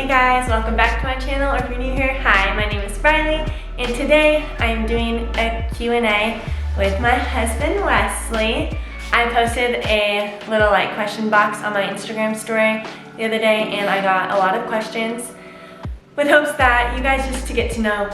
Hey guys, welcome back to my channel, or if you're new here, hi, my name is Rylee, and today I'm doing a Q&A with my husband, Wesley. I posted a little question box on my Instagram story the other day, and I got a lot of questions with hopes that you guys just get to know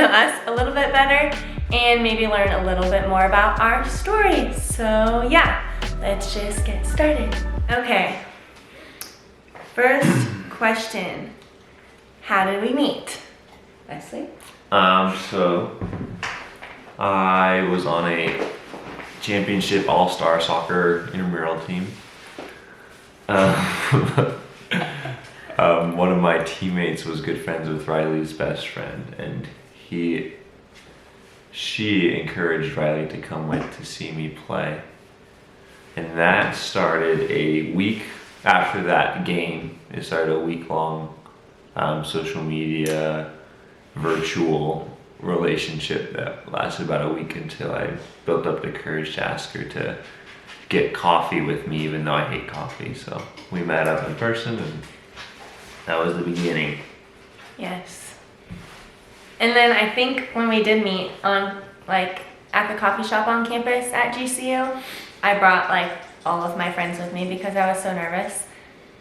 us a little bit better and maybe learn a little bit more about our story. So yeah, let's just get started. Okay, first question, how did we meet? Wesley? So I was on a championship all-star soccer intramural team. One of my teammates was good friends with Rylee's best friend, and she encouraged Rylee to come to see me play. And that started a week after that game. It started a week-long social media, virtual relationship that lasted about a week until I built up the courage to ask her to get coffee with me, even though I hate coffee. So we met up in person, and that was the beginning. Yes. And then I think when we did meet on at the coffee shop on campus at GCU, I brought all of my friends with me because I was so nervous,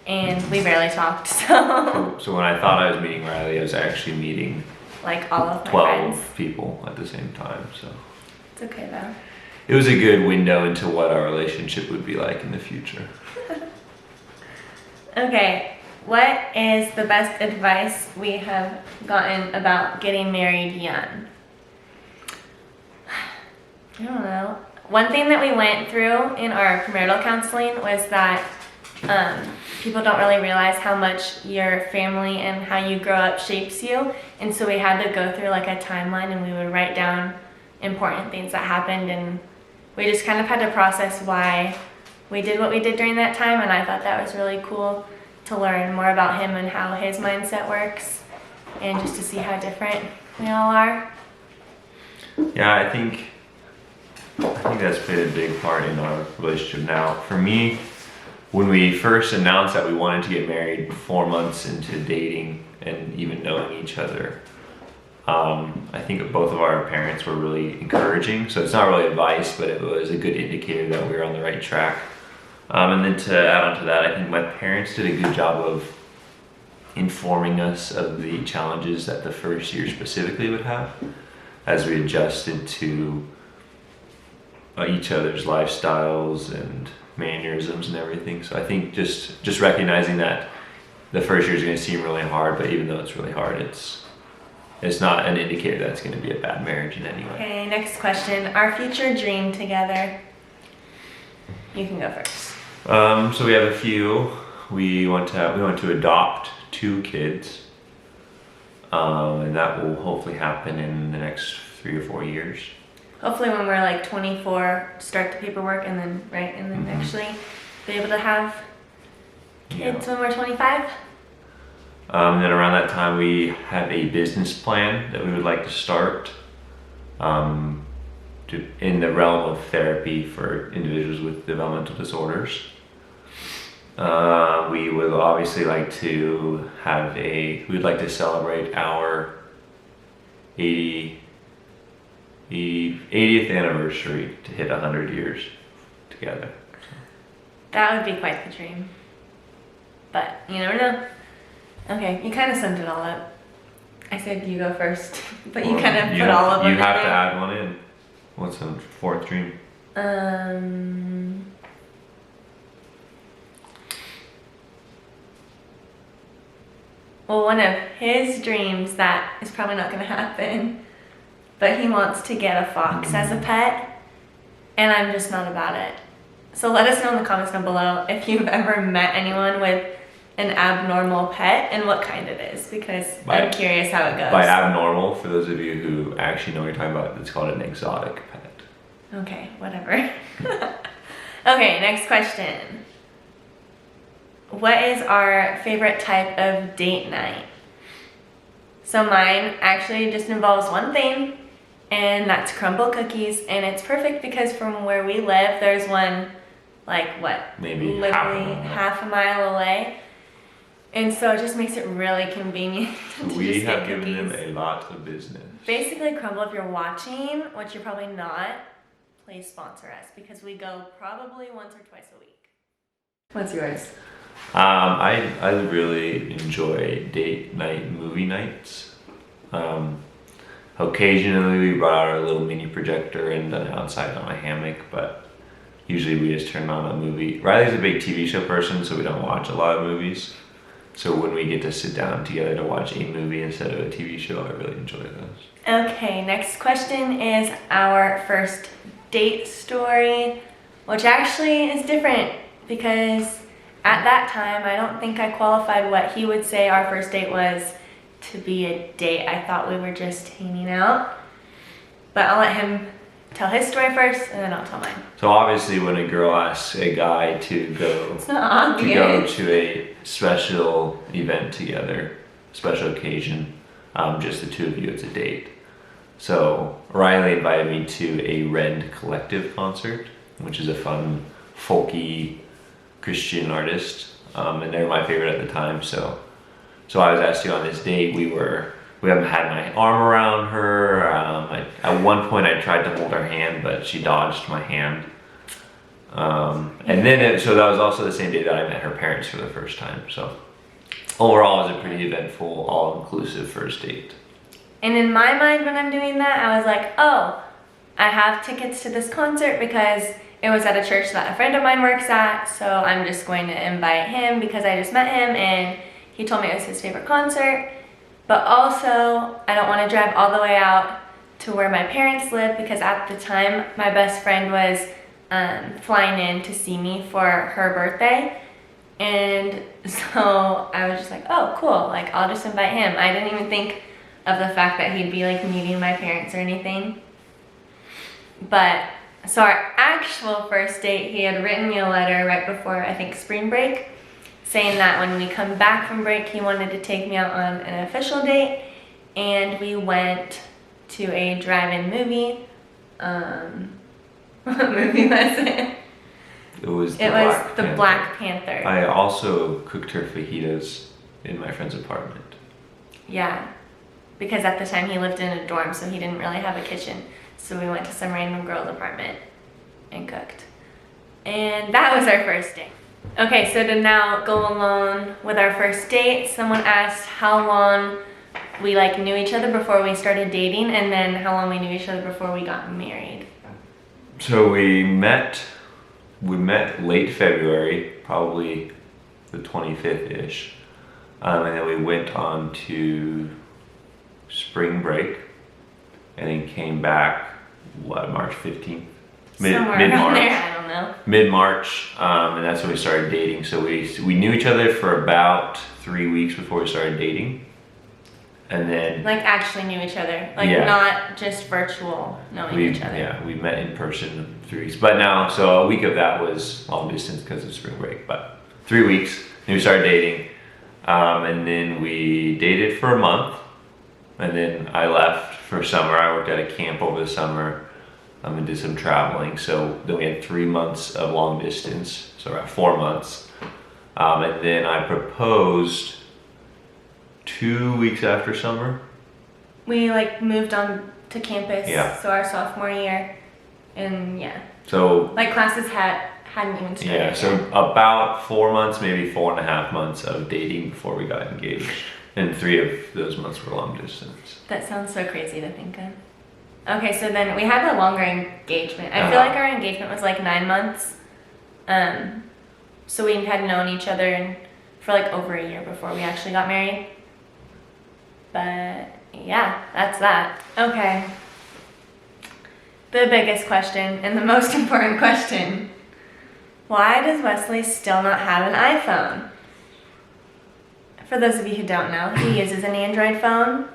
and we barely talked. So when I thought I was meeting Rylee, I was actually meeting all of my 12 friends. people at the same time. So It's okay though. it was a good window into what our relationship would be like in the future. Okay, what is the best advice we have gotten about getting married young? I don't know. One thing that we went through in our premarital counseling was that people don't really realize how much your family and how you grow up shapes you. And so we had to go through a timeline, and we would write down important things that happened, and we just kind of had to process why we did what we did during that time. And I thought that was really cool to learn more about him and how his mindset works, and just to see how different we all are. Yeah, I think that's played a big part in our relationship now. For me, when we first announced that we wanted to get married 4 months into dating and even knowing each other, I think both of our parents were really encouraging. So it's not really advice, but it was a good indicator that we were on the right track. And then to add on to that, I think my parents did a good job of informing us of the challenges that the first year specifically would have as we adjusted to each other's lifestyles and mannerisms and everything. So I think just recognizing that the first year is going to seem really hard, but even though it's really hard, it's not an indicator that it's going to be a bad marriage in any way. Okay, next question. Our future dream together. You can go first. So we have a few. We want to adopt 2 kids, and that will hopefully happen in the next 3 or 4 years. Hopefully when we're 24, start the paperwork, and then actually be able to have kids when we're 25. Then around that time, we have a business plan that we would like to start in the realm of therapy for individuals with developmental disorders. We would obviously like to we'd like to celebrate our 80th anniversary to hit 100 years together. That would be quite the dream. But you never know. Okay, you kind of summed it all up. I said you go first, but you kind of put all of them in. You have to add one in. What's the 4th dream? Well, one of his dreams that is probably not going to happen, but he wants to get a fox as a pet, and I'm just not about it. So let us know in the comments down below if you've ever met anyone with an abnormal pet and what kind it is, because I'm curious how it goes. By abnormal, for those of you who actually know what you're talking about, it's called an exotic pet. Okay, whatever. Okay, next question. What is our favorite type of date night? So mine actually just involves one thing, and that's crumble cookies, and it's perfect because from where we live, there's one like what? Maybe literally half a mile away. And so it just makes it really convenient to We just have get given them cookies. a lot of business. Basically, Crumble, if you're watching, which you're probably not, please sponsor us because we go probably once or twice a week. What's yours? I really enjoy date night movie nights. Occasionally we brought out our little mini projector and done it outside on a hammock, but usually we just turn on a movie. Riley's a big TV show person, so we don't watch a lot of movies. So when we get to sit down together to watch a movie instead of a TV show, I really enjoy those. Okay, next question is our first date story, which actually is different because at that time, I don't think I qualified what he would say our first date was to be a date. I thought we were just hanging out. But I'll let him tell his story first and then I'll tell mine. So obviously when a girl asks a guy to go It's not obvious. to a special event together, special occasion, just the two of you, it's a date. So Rylee invited me to a Rend Collective concert, which is a fun, folky Christian artist, and they're my favorite at the time. So I was asked to go on this date. We haven't had my arm around her. At one point I tried to hold her hand, but she dodged my hand. And then so that was also the same day that I met her parents for the first time. So overall, it was a pretty eventful, all-inclusive first date. And in my mind, when I'm doing that, I was like, oh, I have tickets to this concert because it was at a church that a friend of mine works at, so I'm just going to invite him because I just met him and he told me it was his favorite concert. But also, I don't want to drive all the way out to where my parents live because at the time, my best friend was flying in to see me for her birthday. And so I was just like, oh, cool, like I'll just invite him. I didn't even think of the fact that he'd be like meeting my parents or anything. But so our actual first date, he had written me a letter right before, I think, spring break, saying that when we come back from break, he wanted to take me out on an official date. And we went to a drive-in movie. What movie was it? It was the Black Panther. I also cooked her fajitas in my friend's apartment. Yeah, because at the time he lived in a dorm, so he didn't really have a kitchen. So we went to some random girl's apartment and cooked. And that was our first date. Okay, so to now go along with our first date, someone asked how long we knew each other before we started dating, and then how long we knew each other before we got married. So we met late February, probably the 25th-ish. And then we went on to spring break and then came back, March 15th? Somewhere around there, I don't know. Mid-March, and that's when we started dating. So we knew each other for about 3 weeks before we started dating. And then actually knew each other, not just virtual knowing each other. Yeah, we met in person 3 weeks. But now, so a week of that was long distance because of spring break. But 3 weeks, then we started dating. And then we dated for a month. And then I left for summer. I worked at a camp over the summer and did some traveling. So then we had 3 months of long distance. So around 4 months. And then I proposed 2 weeks after summer. We moved on to campus. Yeah. So our sophomore year, and yeah. So classes hadn't even started. Yeah. So about 4 months, maybe 4.5 months of dating before we got engaged, and 3 of those months were long distance. That sounds so crazy to think of. Okay, so then we had a longer engagement. I feel like our engagement was 9 months. So we had known each other for over a year before we actually got married. But yeah, that's that. Okay. The biggest question and the most important question. Why does Wesley still not have an iPhone? For those of you who don't know, he uses an Android phone.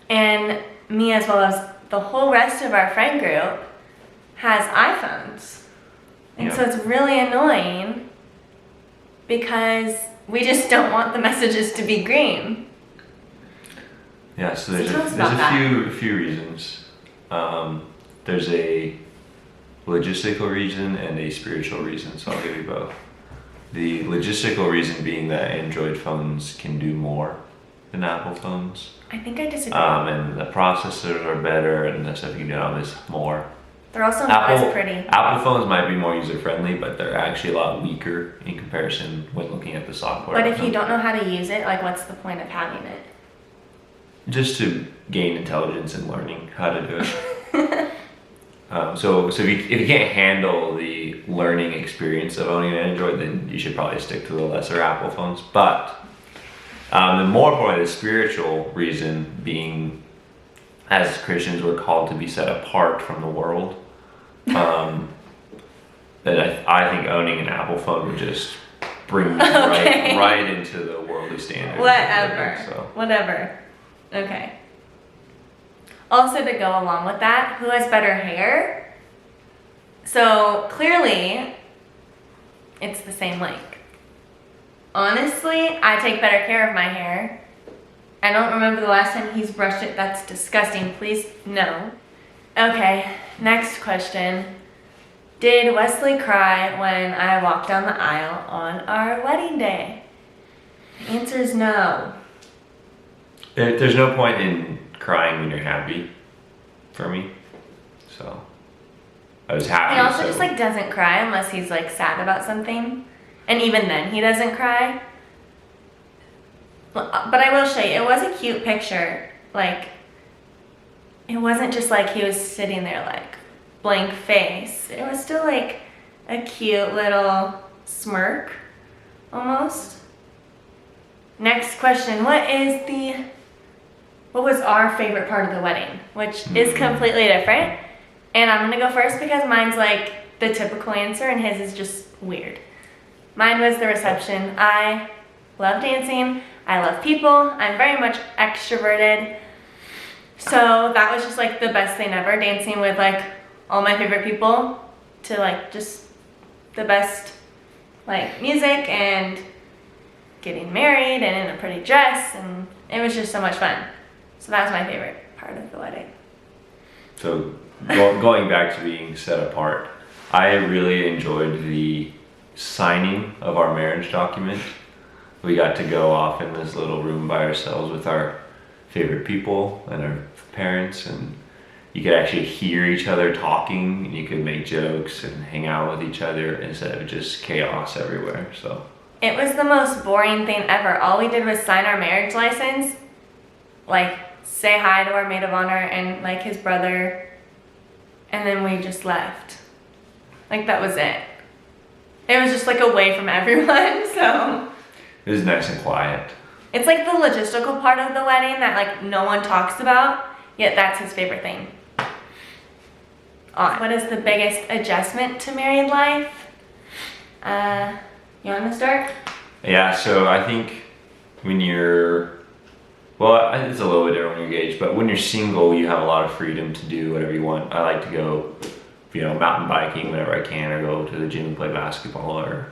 And me, as well as the whole rest of our friend group, has iPhones. And so it's really annoying because we just don't want the messages to be green. Yeah, so there's a few reasons. There's a logistical reason and a spiritual reason, so I'll give you both. The logistical reason being that Android phones can do more than Apple phones. I think I disagree. And the processors are better and the stuff you can do on this more. They're also not as pretty. Apple phones might be more user-friendly, but they're actually a lot weaker in comparison when looking at the software. But if you don't know how to use it, like what's the point of having it? Just to gain intelligence and learning how to do it. So if you can't handle the learning experience of owning an Android, then you should probably stick to the lesser Apple phones. But the more importantly, the spiritual reason being, as Christians, we're called to be set apart from the world. That I think owning an Apple phone would just bring you right into the worldly standards. Whatever. Okay. Also, to go along with that, who has better hair? So clearly, it's the same length. Honestly, I take better care of my hair. I don't remember the last time he's brushed it. That's disgusting. Please, no. Okay, next question. Did Wesley cry when I walked down the aisle on our wedding day? The answer is no. There's no point in crying when you're happy, for me. So, I was happy. He also just like doesn't cry unless he's like sad about something. And even then, he doesn't cry. But I will show you, it was a cute picture. Like, it wasn't just like he was sitting there like blank face. It was still like a cute little smirk, almost. Next question, what was our favorite part of the wedding? Which is completely different. And I'm gonna go first because mine's like the typical answer and his is just weird. Mine was the reception. I love dancing. I love people. I'm very much extroverted. So that was just like the best thing ever, dancing with like all my favorite people to like just the best like music and getting married and in a pretty dress, and it was just so much fun. So that was my favorite part of the wedding. So going back to being set apart, I really enjoyed the signing of our marriage document. We got to go off in this little room by ourselves with our favorite people and our parents, and you could actually hear each other talking, and you could make jokes and hang out with each other instead of just chaos everywhere. So it was the most boring thing ever. All we did was sign our marriage license, like say hi to our maid of honor and like his brother, and then we just left. Like that was it. It was just like away from everyone, so. It was nice and quiet. It's like the logistical part of the wedding that like no one talks about, yet that's his favorite thing. What is the biggest adjustment to married life? You want to start? Yeah, so I think when you're, well, it's a little bit different when you're engaged, but when you're single, you have a lot of freedom to do whatever you want. I like to go, mountain biking whenever I can, or go to the gym and play basketball, or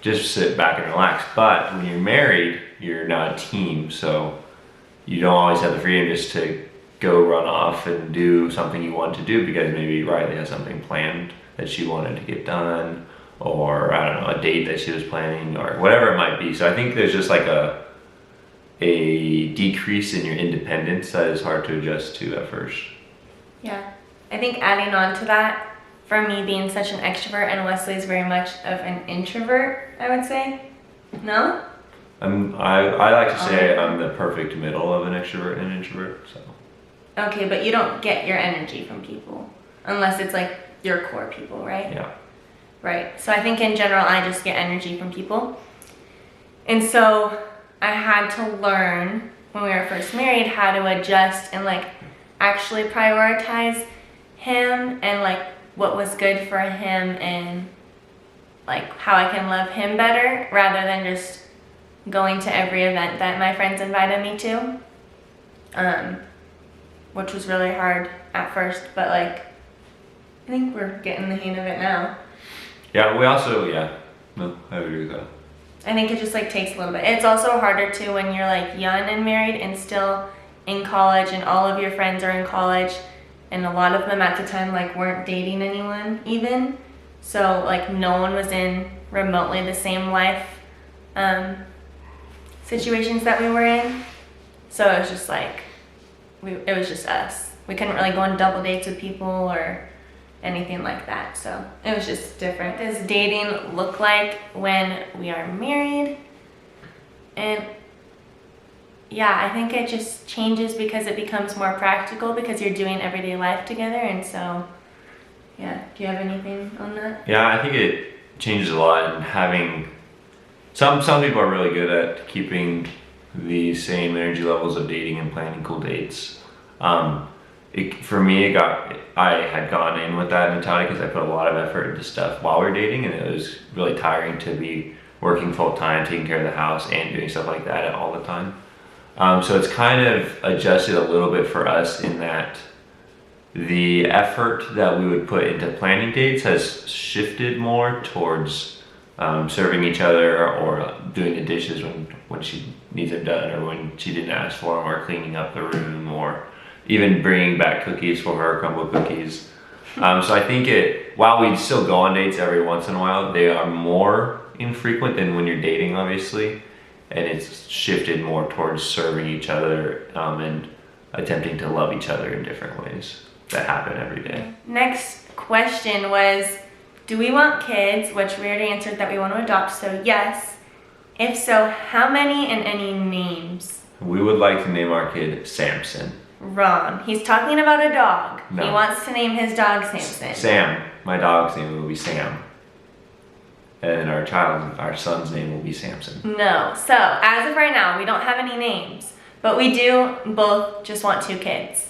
just sit back and relax. But when you're married, you're not a team, so you don't always have the freedom just to go run off and do something you want to do because maybe Rylee has something planned that she wanted to get done, or I don't know, a date that she was planning, or whatever it might be. So I think there's just like a decrease in your independence that is hard to adjust to at first. Yeah, I think adding on to that, for me being such an extrovert and Wesley's very much of an introvert, I would say. No? I like to say I'm the perfect middle of an extrovert and an introvert. So. Okay, but you don't get your energy from people unless it's like your core people, right? Yeah. Right. So I think in general I just get energy from people. And so I had to learn when we were first married how to adjust and like actually prioritize him and like what was good for him and like how I can love him better rather than just going to every event that my friends invited me to, which was really hard at first, but like I think we're getting the hang of it now. Yeah, I agree with that. I think it just like takes a little bit. It's also harder too when you're like young and married and still in college and all of your friends are in college and a lot of them at the time like weren't dating anyone even. So like no one was in remotely the same life situations that we were in. So it was just like, it was just us. We couldn't really go on double dates with people or anything like that. So it was just different. What does dating look like when we are married? And yeah, I think it just changes because it becomes more practical because you're doing everyday life together. And so, yeah, do you have anything on that? Yeah, I think it changes a lot, and having some people are really good at keeping the same energy levels of dating and planning cool dates. For me, I had gone in with that mentality because I put a lot of effort into stuff while we were dating, and it was really tiring to be working full time, taking care of the house, and doing stuff like that all the time. So it's kind of adjusted a little bit for us in that the effort that we would put into planning dates has shifted more towards serving each other, or doing the dishes when she needs them done, or when she didn't ask for them, or cleaning up the room, or even bringing back cookies for her, crumble cookies. So I think while we still go on dates every once in a while, they are more infrequent than when you're dating, obviously. And it's shifted more towards serving each other and attempting to love each other in different ways that happen every day. Next question was, do we want kids? Which we already answered that we want to adopt, so yes. If so, how many and any names? We would like to name our kid Samson. Wrong. He's talking about a dog. No. He wants to name his dog Samson. Sam. My dog's name will be Sam. And our son's name will be Samson. No. So, as of right now, we don't have any names. But we do both just want 2 kids.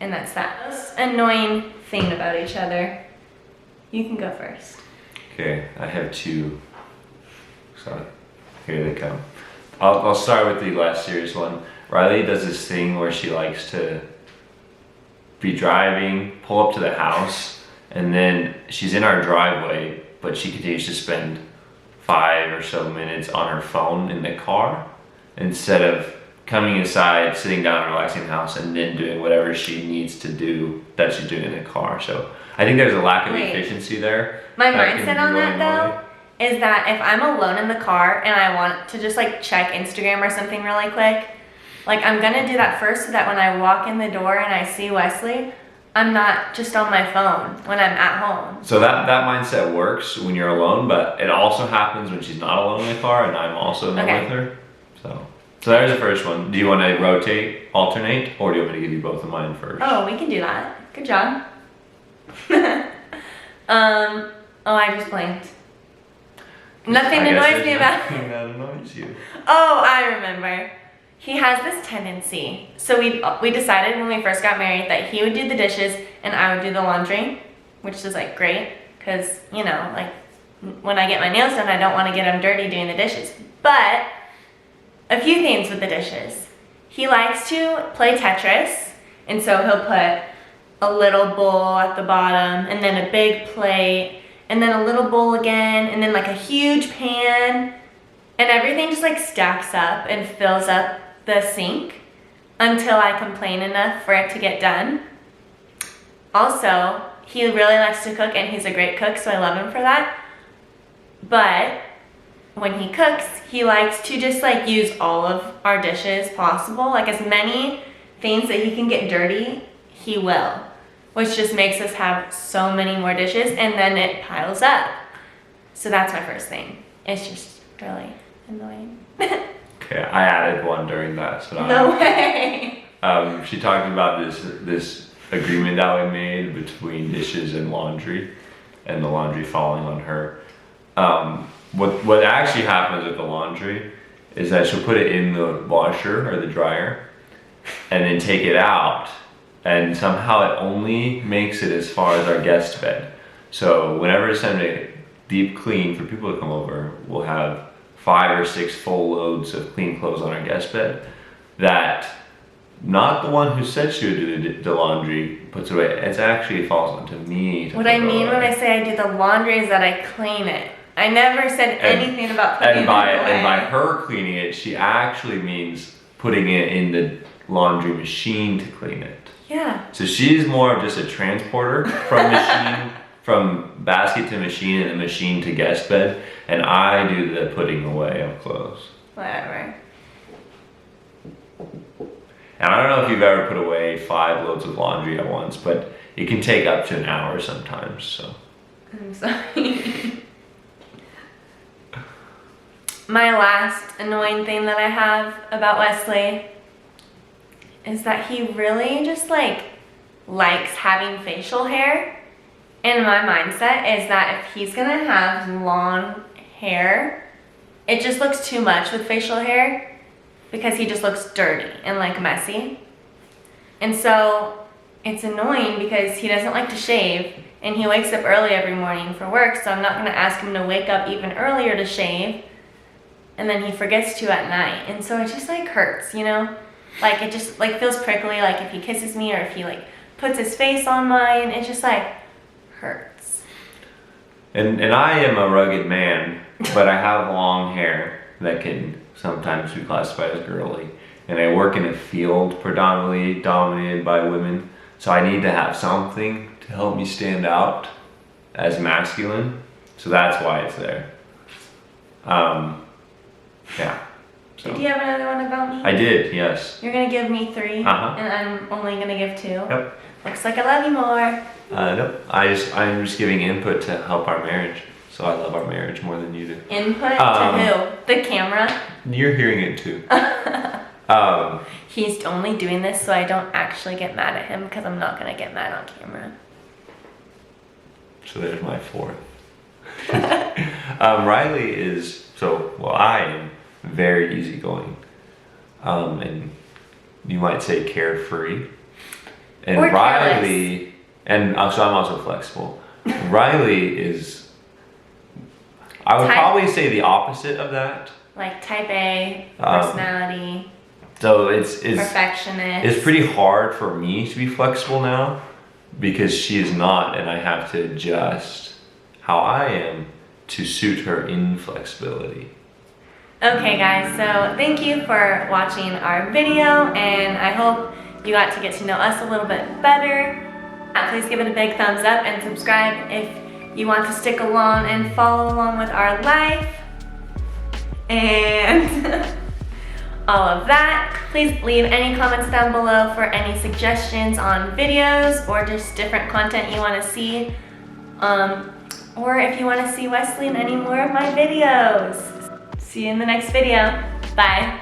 And that's that. Most annoying thing about each other. You can go first. Okay, I have 2. So, here they come. I'll start with the less serious one. Rylee does this thing where she likes to be driving, pull up to the house, and then she's in our driveway, but she continues to spend 5 or so minutes on her phone in the car instead of coming inside, sitting down, relaxing in the house, and then doing whatever she needs to do that she's doing in the car. So I think there's a lack of efficiency there. My mindset on that though is that if I'm alone in the car and I want to just like check Instagram or something really quick, like I'm gonna do that first so that when I walk in the door and I see Wesley, I'm not just on my phone when I'm at home. So that mindset works when you're alone, but it also happens when she's not alone in the car and I'm also in there with her. So there's the first one. Do you want to rotate, alternate, or do you want me to give you both of mine first? Oh, we can do that. Good job. I just blanked. Nothing annoys me about it. Nothing that annoys you. Oh, I remember. He has this tendency. So we decided when we first got married that he would do the dishes and I would do the laundry, which is like great because, you know, like when I get my nails done, I don't want to get them dirty doing the dishes. But a few things with the dishes. He likes to play Tetris, and so he'll put a little bowl at the bottom and then a big plate and then a little bowl again and then like a huge pan, and everything just like stacks up and fills up the sink until I complain enough for it to get done. Also, he really likes to cook and he's a great cook, so I love him for that. But when he cooks, he likes to just like use all of our dishes possible, like as many things that he can get dirty, he will, which just makes us have so many more dishes and then it piles up. So that's my first thing. It's just really annoying. Okay, I added one during that. So No way. She talked about this agreement that we made between dishes and laundry, and the laundry falling on her. What actually happens with the laundry is that she'll put it in the washer or the dryer and then take it out, and somehow it only makes it as far as our guest bed. So whenever it's time to deep clean for people to come over, we'll have 5 or 6 full loads of clean clothes on our guest bed that not the one who said she would do the laundry puts away. It actually falls onto me. What I mean when I say I do the laundry is that I clean it. I never said anything about putting it away. And by her cleaning it, she actually means putting it in the laundry machine to clean it. Yeah. So she's more of just a transporter from machine, from basket to machine and the machine to guest bed. And I do the putting away of clothes. Whatever. And I don't know if you've ever put away 5 loads of laundry at once, but it can take up to an hour sometimes, so. I'm sorry. My last annoying thing that I have about Wesley is that he really just like likes having facial hair. And my mindset is that if he's gonna have long hair, it just looks too much with facial hair because he just looks dirty and like messy. And so it's annoying because he doesn't like to shave and he wakes up early every morning for work, so I'm not gonna ask him to wake up even earlier to shave, and then he forgets to at night. And so it just like hurts, you know? Like it just like feels prickly, like if he kisses me or if he like puts his face on mine, it just like hurts. And I am a rugged man, but I have long hair that can sometimes be classified as girly. And I work in a field predominantly dominated by women, so I need to have something to help me stand out as masculine. So that's why it's there. Yeah. So. Did you have another one about me? I did, yes. You're gonna give me 3, and I'm only gonna give 2. Yep. Looks like I love you more. Nope. I'm just giving input to help our marriage. So I love our marriage more than you do. Input to who? The camera? You're hearing it too. He's only doing this so I don't actually get mad at him because I'm not gonna get mad on camera. So there's my 4th. Rylee is, I am very easygoing. And you might say carefree. And Or Rylee, and so I'm also flexible. Rylee is, I would probably say the opposite of that. Like type A, personality, so it's perfectionist. It's pretty hard for me to be flexible now because she is not, and I have to adjust how I am to suit her inflexibility. Okay guys, so thank you for watching our video, and I hope you got to get to know us a little bit better. Please give it a big thumbs up and subscribe if you want to stick along and follow along with our life. And all of that. Please leave any comments down below for any suggestions on videos or just different content you want to see. Or if you want to see Wesley in any more of my videos. See you in the next video. Bye.